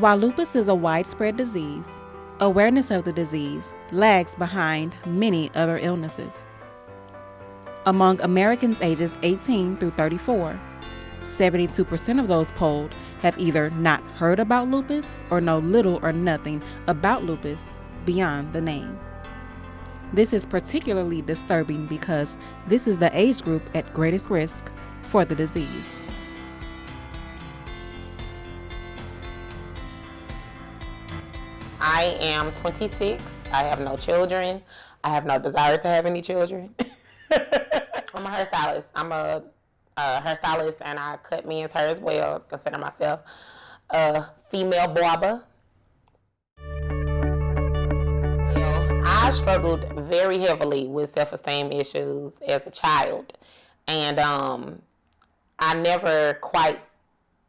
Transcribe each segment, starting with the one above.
While lupus is a widespread disease, awareness of the disease lags behind many other illnesses. Among Americans ages 18 through 34, 72% of those polled have either not heard about lupus or know little or nothing about lupus beyond the name. This is particularly disturbing because this is the age group at greatest risk for the disease. I am 26. I have no children. I have no desire to have any children. I'm a hairstylist. I'm a hairstylist, and I cut men's hair as well. Consider myself a female barber. I struggled very heavily with self-esteem issues as a child, and I never quite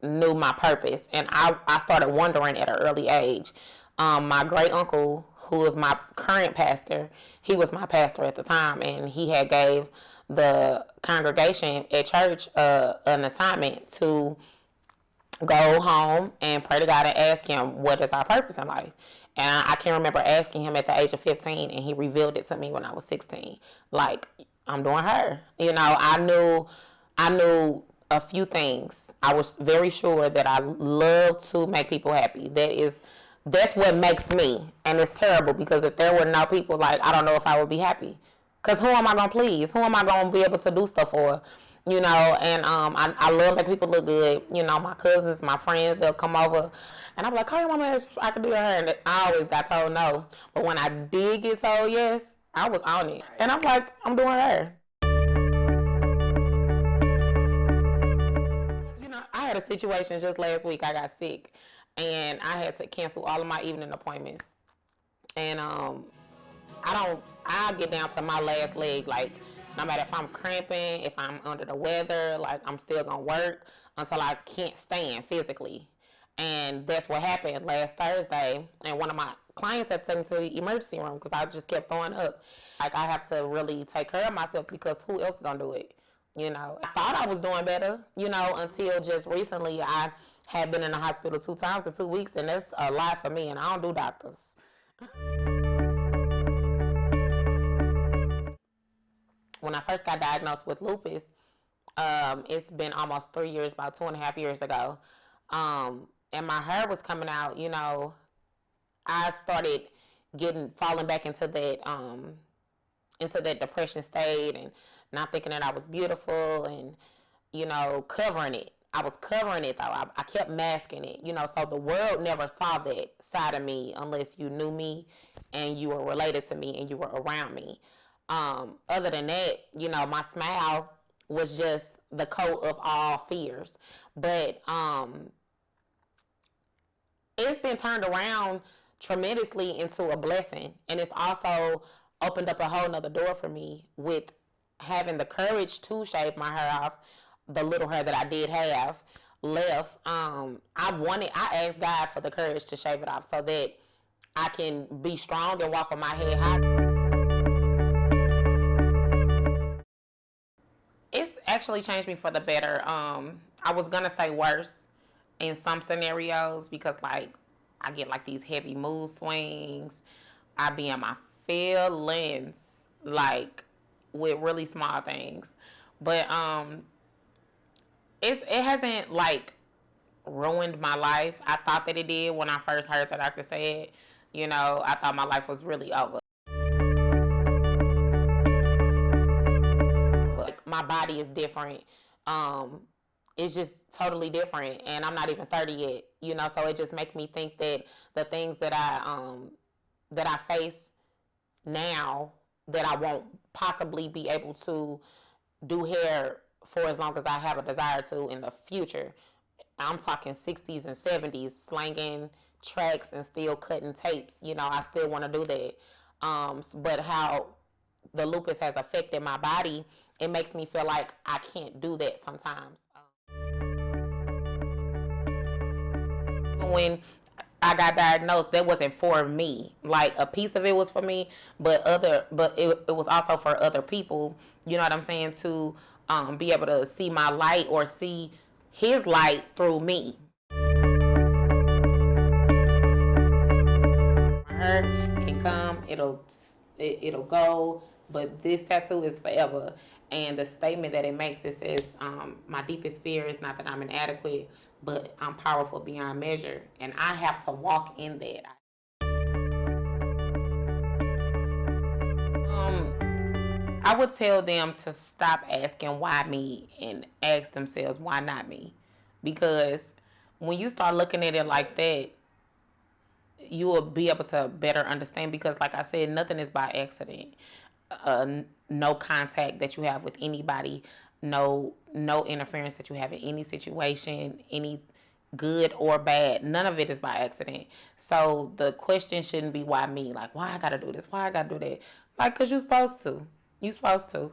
knew my purpose, and I started wondering at an early age. My great uncle, who was my current pastor, he was my pastor at the time, and he had gave the congregation at church an assignment to go home and pray to God and ask him, what is our purpose in life? And I can remember asking him at the age of 15, and he revealed it to me when I was 16. Like, I'm doing her. You know, I knew a few things. I was very sure that I love to make people happy. That's what makes me. And it's terrible because if there were no people, like, I don't know if I would be happy. Because who am I going to please? Who am I going to be able to do stuff for? You know, and I love making people look good. You know, my cousins, my friends, they'll come over. And I'm like, call your mama and I can do your hair. And I always got told no. But when I did get told yes, I was on it. And I'm like, I'm doing her hair. You know, I had a situation just last week. I got sick. And I had to cancel all of my evening appointments. And I'll get down to my last leg, like, no matter if I'm cramping, if I'm under the weather, like, I'm still going to work until I can't stand physically. And that's what happened last Thursday. And one of my clients had taken me to the emergency room because I just kept throwing up. Like, I have to really take care of myself because who else is going to do it? You know, I thought I was doing better, you know, until just recently I had been in the hospital 2 times in 2 weeks, and that's a lot for me, and I don't do doctors. When I first got diagnosed with lupus, it's been almost 3 years, about 2.5 years ago, and my hair was coming out. You know, I started falling back into that depression state, and not thinking that I was beautiful, and, you know, covering it. I was covering it, though. I kept masking it, you know, so the world never saw that side of me unless you knew me and you were related to me and you were around me. Other than that, you know, my smile was just the coat of all fears. But it's been turned around tremendously into a blessing. And it's also opened up a whole nother door for me with having the courage to shave my hair off, the little hair that I did have left. I asked God for the courage to shave it off so that I can be strong and walk with my head high. It's actually changed me for the better. I was gonna say worse in some scenarios because, like, I get like these heavy mood swings. I be in my feelings, like, with really small things. But it hasn't, like, ruined my life. I thought that it did when I first heard the doctor say it. You know, I thought my life was really over. Like, my body is different. It's just totally different, and I'm not even 30 yet. You know, so it just makes me think that the things that I face now, that I won't possibly be able to do hair for as long as I have a desire to in the future. I'm talking 60s and 70s, slanging tracks and still cutting tapes. You know, I still want to do that. But how the lupus has affected my body, it makes me feel like I can't do that sometimes. When I got diagnosed, that wasn't for me. Like, a piece of it was for me, but it was also for other people. You know what I'm saying? To be able to see my light or see his light through me. hurt, can come, it'll go, but this tattoo is forever. And the statement that it makes, it says, my deepest fear is not that I'm inadequate, but I'm powerful beyond measure. And I have to walk in that. I would tell them to stop asking why me and ask themselves why not me. Because when you start looking at it like that, you will be able to better understand, because like I said, nothing is by accident. No contact that you have with anybody, no interference that you have in any situation, any good or bad, none of it is by accident. So the question shouldn't be why me, like why I gotta do this, why I gotta do that, like because you're supposed to,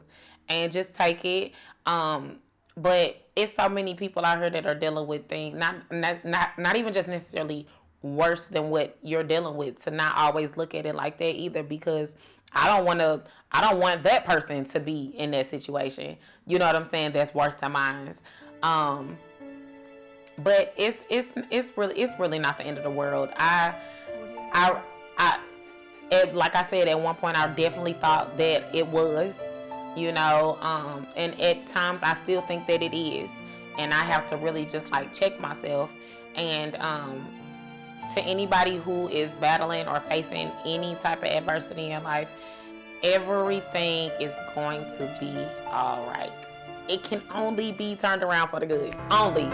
and just take it. But it's so many people out here that are dealing with things, not even just necessarily worse than what you're dealing with, to not always look at it like that either, because I don't want that person to be in that situation. You know what I'm saying? That's worse than mine. But it's really not the end of the world. I like I said, at one point I definitely thought that it was, and at times I still think that it is, and I have to really just like check myself. And to anybody who is battling or facing any type of adversity in life, everything is going to be all right. It can only be turned around for the good. Only.